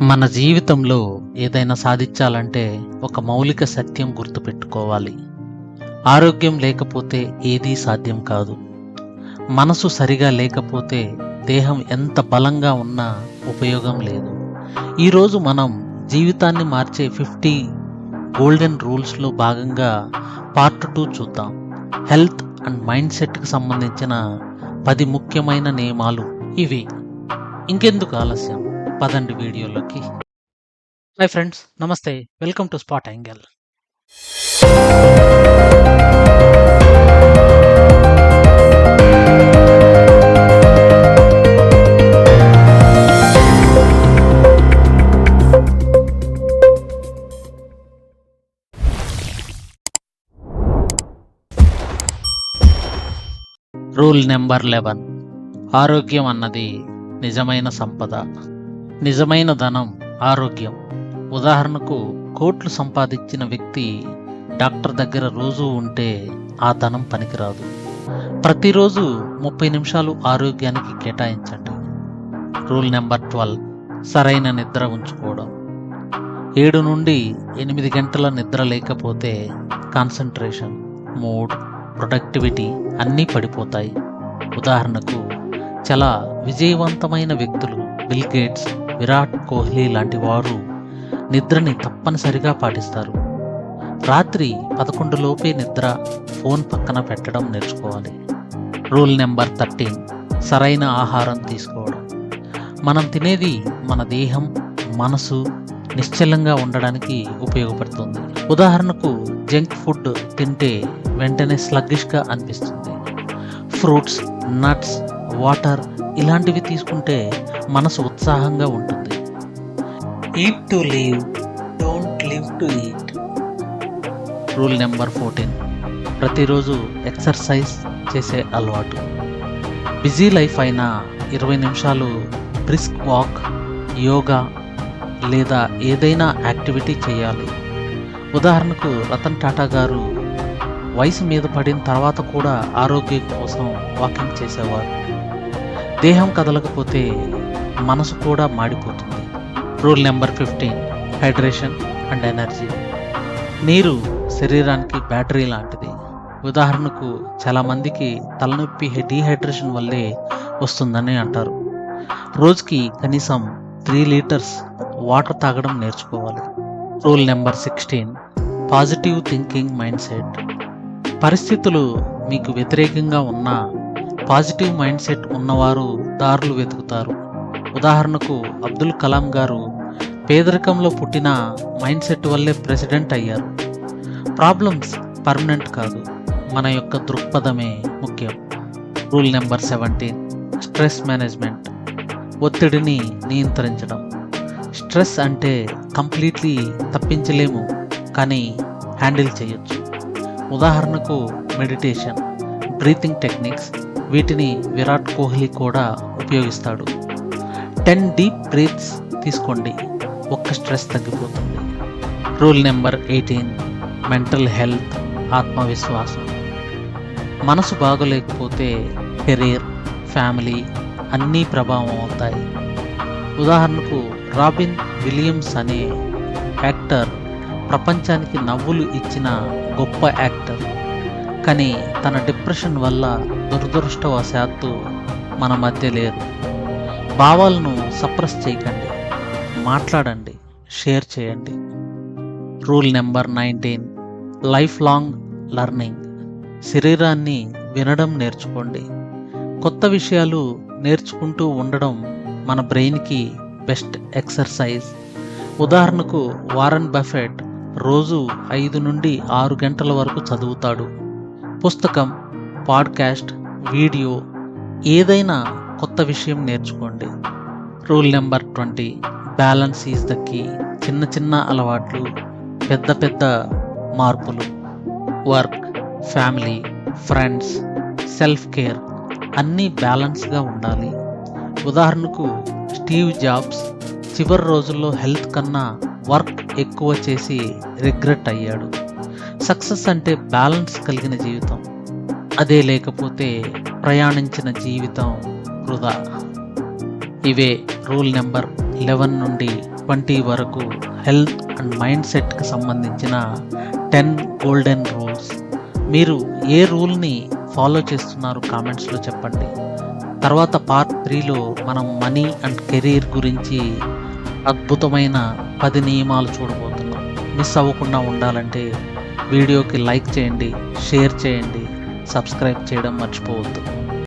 మన జీవితంలో ఏదైనా సాధించాలంటే ఒక మౌలిక సత్యం గుర్తుపెట్టుకోవాలి. ఆరోగ్యం లేకపోతే ఏదీ సాధ్యం కాదు. మనసు సరిగా లేకపోతే దేహం ఎంత బలంగా ఉన్నా ఉపయోగం లేదు. ఈరోజు మనం జీవితాన్ని మార్చే 50 గోల్డెన్ రూల్స్లో భాగంగా పార్ట్ 2 చూద్దాం. హెల్త్ అండ్ మైండ్ సెట్కి సంబంధించిన 10 ముఖ్యమైన నియమాలు ఇవి. ఇంకెందుకు ఆలస్యం, పదండి వీడియోలోకి. హాయ్ ఫ్రెండ్స్, నమస్తే, welcome to spot angle. Rule number 11. ఆరోగ్యం అన్నది నిజమైన సంపద. నిజమైన ధనం ఆరోగ్యం. ఉదాహరణకు, కోట్లు సంపాదించిన వ్యక్తి డాక్టర్ దగ్గర రోజు ఉంటే ఆ ధనం పనికిరాదు. ప్రతిరోజు 30 నిమిషాలు ఆరోగ్యానికి కేటాయించండి. Rule number 12. సరైన నిద్ర ఉంచుకోవడం. 7 నుండి 8 గంటల నిద్ర లేకపోతే కాన్సంట్రేషన్, మూడ్, ప్రొడక్టివిటీ అన్నీ పడిపోతాయి. ఉదాహరణకు, చాలా విజయవంతమైన వ్యక్తులు బిల్ గేట్స్, విరాట్ కోహ్లీ లాంటి వారు నిద్రని తప్పనిసరిగా పాటిస్తారు. రాత్రి 11 లోపే నిద్ర, ఫోన్ పక్కన పెట్టడం నేర్చుకోవాలి. Rule number 13. సరైన ఆహారం తీసుకోవడం. మనం తినేది మన దేహం, మనసు నిశ్చలంగా ఉండడానికి ఉపయోగపడుతుంది. ఉదాహరణకు, జంక్ ఫుడ్ తింటే వెంటనే స్లగ్గిష్గా అనిపిస్తుంది. ఫ్రూట్స్, నట్స్, వాటర్ ఇలాంటివి తీసుకుంటే మనసు ఉత్సాహంగా ఉంటుంది. Eat to live, don't live to eat. Rule number 14. ప్రతిరోజు ఎక్సర్సైజ్ చేసే అలవాటు. బిజీ లైఫ్ అయినా 20 నిమిషాలు బ్రిస్క్ వాక్, యోగా లేదా ఏదైనా యాక్టివిటీ చేయాలి. ఉదాహరణకు, రతన్ టాటా గారు వయసు మీద పడిన తర్వాత కూడా ఆరోగ్యం కోసం వాకింగ్ చేసేవారు. దేహం కదలకపోతే మనసు కూడా మాడిపోతుంది. Rule number 15. Hydration and energy. నీరు శరీరానికి బ్యాటరీ లాంటిది. ఉదాహరణకు, చాలామందికి తలనొప్పి డీహైడ్రేషన్ వల్లే వస్తుందని అంటారు. రోజుకి కనీసం 3 లీటర్స్ వాటర్ తాగడం నేర్చుకోవాలి. Rule number 16. Positive thinking mind set. పరిస్థితులు మీకు వ్యతిరేకంగా ఉన్నా పాజిటివ్ మైండ్ సెట్ ఉన్నవారు దారులు వెతుకుతారు. ఉదాహరణకు, అబ్దుల్ కలాం గారు పేదరికంలో పుట్టిన మైండ్ సెట్ వల్లే ప్రెసిడెంట్ అయ్యారు. ప్రాబ్లమ్స్ పర్మనెంట్ కాదు, మన యొక్క దృక్పథమే ముఖ్యం. Rule number 17. Stress management. ఒత్తిడిని నియంత్రించడం. స్ట్రెస్ అంటే కంప్లీట్లీ తప్పించలేము, కానీ హ్యాండిల్ చేయొచ్చు. ఉదాహరణకు, మెడిటేషన్, బ్రీతింగ్ టెక్నిక్స్, వీటిని విరాట్ కోహ్లీ కూడా ఉపయోగిస్తాడు. 10 డీప్ బ్రీత్స్ తీసుకోండి, ఒక్క స్ట్రెస్ తగ్గిపోతుంది. Rule number 18. మెంటల్ హెల్త్, ఆత్మవిశ్వాసం. మనసు బాగోలేకపోతే కెరీర్, ఫ్యామిలీ అన్నీ ప్రభావం అవుతాయి. ఉదాహరణకు, రాబిన్ విలియమ్స్ అనే యాక్టర్ ప్రపంచానికి నవ్వులు ఇచ్చిన గొప్ప యాక్టర్, కానీ తన డిప్రెషన్ వల్ల దురదృష్టవశాత్తు మన మధ్య లేరు. భావాలను సప్రెస్ చేయకండి, మాట్లాడండి, షేర్ చేయండి. Rule number 19. Life long learning. శరీరాన్ని వినడం నేర్చుకోండి. కొత్త విషయాలు నేర్చుకుంటూ ఉండడం మన బ్రెయిన్కి బెస్ట్ ఎక్సర్సైజ్. ఉదాహరణకు, వారన్ బఫెట్ రోజు 5 నుండి 6 గంటల వరకు చదువుతాడు. పుస్తకం, పాడ్కాస్ట్, వీడియో ఏదైనా కొత్త విషయం నేర్చుకోండి. Rule number 20. Balance is the key. చిన్న చిన్న అలవాట్లు, పెద్ద పెద్ద మార్పులు. Work, family, friends, self care అన్నీ బ్యాలెన్స్గా ఉండాలి. ఉదాహరణకు, స్టీవ్ జాబ్స్ చివరి రోజుల్లో హెల్త్ కన్నా వర్క్ ఎక్కువ చేసి రిగ్రెట్ అయ్యాడు. సక్సెస్ అంటే బ్యాలెన్స్ కలిగిన జీవితం. అదే లేకపోతే ప్రయాణించిన జీవితం వృధా. ఇవే రూల్ నెంబర్ 11 నుండి 20 వరకు హెల్త్ అండ్ మైండ్ సెట్కి సంబంధించిన 10 గోల్డెన్ రూల్స్. మీరు ఏ రూల్ని ఫాలో చేస్తున్నారు కామెంట్స్లో చెప్పండి. తర్వాత పార్ట్ 3లో మనం మనీ అండ్ కెరీర్ గురించి అద్భుతమైన 10 నియమాలు చూడబోతున్నాం. మిస్ అవ్వకుండా ఉండాలంటే వీడియోకి లైక్ చేయండి, షేర్ చేయండి, సబ్స్క్రైబ్ చేయడం మర్చిపోవద్దు.